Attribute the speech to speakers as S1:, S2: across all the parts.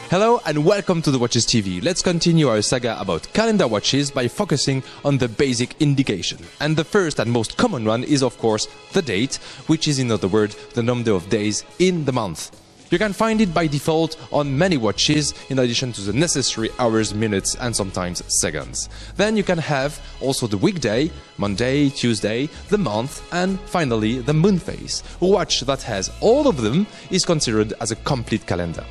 S1: Hello and welcome to the Watches TV. Let's continue our saga about calendar watches by focusing on the basic indication. And the first and most common one is of course the date, which is in other words the number of days in the month. You can find it by default on many watches in addition to the necessary hours, minutes and sometimes seconds. Then you can have also the weekday, Monday, Tuesday, the month and finally the moon phase. A watch that has all of them is considered as a complete calendar.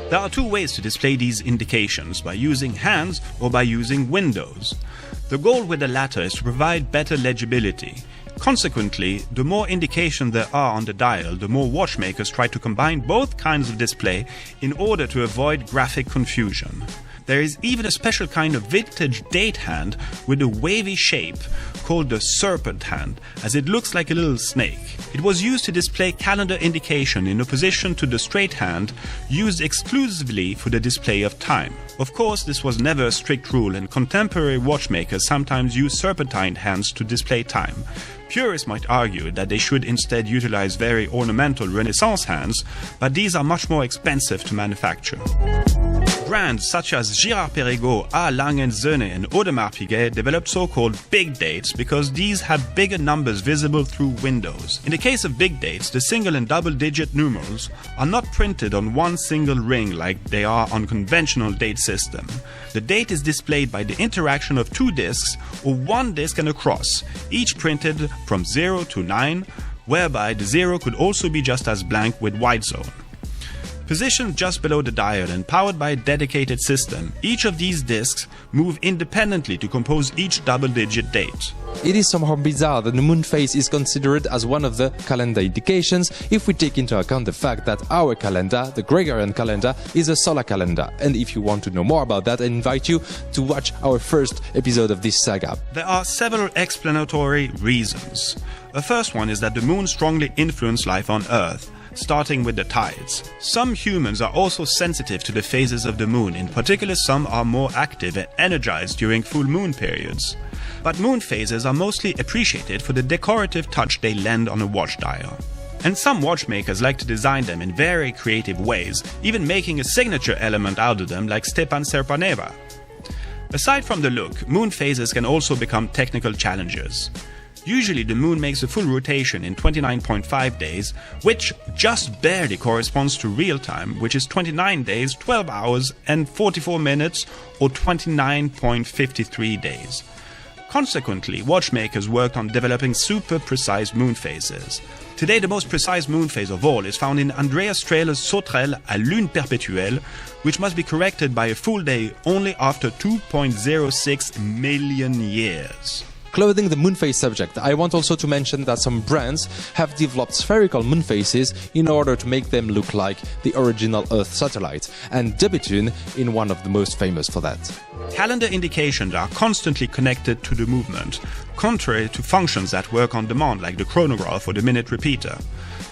S2: There are two ways to display these indications, by using hands or by using windows. The goal with the latter is to provide better legibility. Consequently, the more indications there are on the dial, the more watchmakers try to combine both kinds of display in order to avoid graphic confusion. There is even a special kind of vintage date hand with a wavy shape called the serpentine, as it looks like a little snake. It was used to display calendar indication in opposition to the straight hand used exclusively for the display of time. Of course, this was never a strict rule, and contemporary watchmakers sometimes use serpentine hands to display time. Purists might argue that they should instead utilize very ornamental Renaissance hands, but these are much more expensive to manufacture. Brands such as Girard-Perregaux, A. Lange & Söhne and Audemars Piguet developed so-called big dates because these have bigger numbers visible through windows. In the case of big dates, the single and double-digit numerals are not printed on one single ring like they are on conventional date system. The date is displayed by the interaction of two discs or one disc and a cross, each printed from 0 to 9, whereby the 0 could also be just as blank with white zone. Positioned just below the dial and powered by a dedicated system, each of these discs move independently to compose each double-digit date.
S1: It is somehow bizarre that the moon phase is considered as one of the calendar indications if we take into account the fact that our calendar, the Gregorian calendar, is a solar calendar. And if you want to know more about that, I invite you to watch our first episode of this saga.
S2: There are several explanatory reasons. The first one is that the moon strongly influences life on Earth, starting with the tides. Some humans are also sensitive to the phases of the moon, in particular some are more active and energized during full moon periods. But moon phases are mostly appreciated for the decorative touch they lend on a watch dial. And some watchmakers like to design them in very creative ways, even making a signature element out of them like Stepan Serpaneva. Aside from the look, moon phases can also become technical challenges. Usually the moon makes a full rotation in 29.5 days, which just barely corresponds to real time, which is 29 days, 12 hours and 44 minutes, or 29.53 days. Consequently, watchmakers worked on developing super precise moon phases. Today the most precise moon phase of all is found in Andreas Strehler's Sauterelle à Lune Perpétuelle, which must be corrected by a full day only after 2.06 million years.
S1: Clothing the moon phase subject, I want also to mention that some brands have developed spherical moon phases in order to make them look like the original Earth satellite, and Debutune is one of the most famous for that.
S2: Calendar indications are constantly connected to the movement, contrary to functions that work on demand like the chronograph or the minute repeater.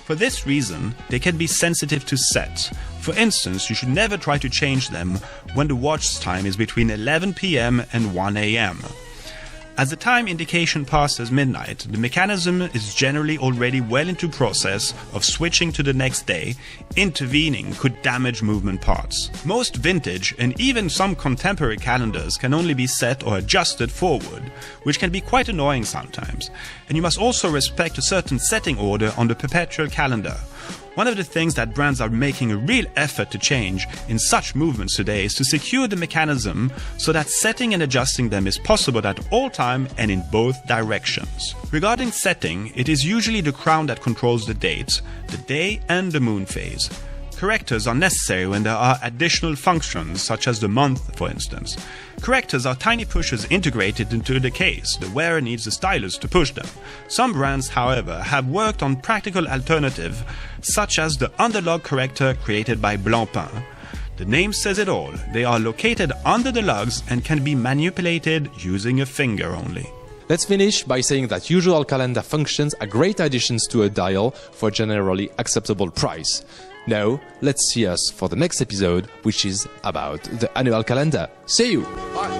S2: For this reason, they can be sensitive to set. For instance, you should never try to change them when the watch time is between 11 p.m. and 1 a.m. As the time indication passes midnight, the mechanism is generally already well into process of switching to the next day. Intervening could damage movement parts. Most vintage and even some contemporary calendars can only be set or adjusted forward, which can be quite annoying sometimes. And you must also respect a certain setting order on the perpetual calendar. One of the things that brands are making a real effort to change in such movements today is to secure the mechanism so that setting and adjusting them is possible at all time and in both directions. Regarding setting, it is usually the crown that controls the date, the day and the moon phase. Correctors are necessary when there are additional functions, such as the month, for instance. Correctors are tiny pushers integrated into the case. The wearer needs a stylus to push them. Some brands, however, have worked on practical alternatives, such as the underlug corrector created by Blancpain. The name says it all. They are located under the lugs and can be manipulated using a finger only.
S1: Let's finish by saying that usual calendar functions are great additions to a dial for a generally acceptable price. Now, let's see us for the next episode, which is about the annual calendar. See you! Bye!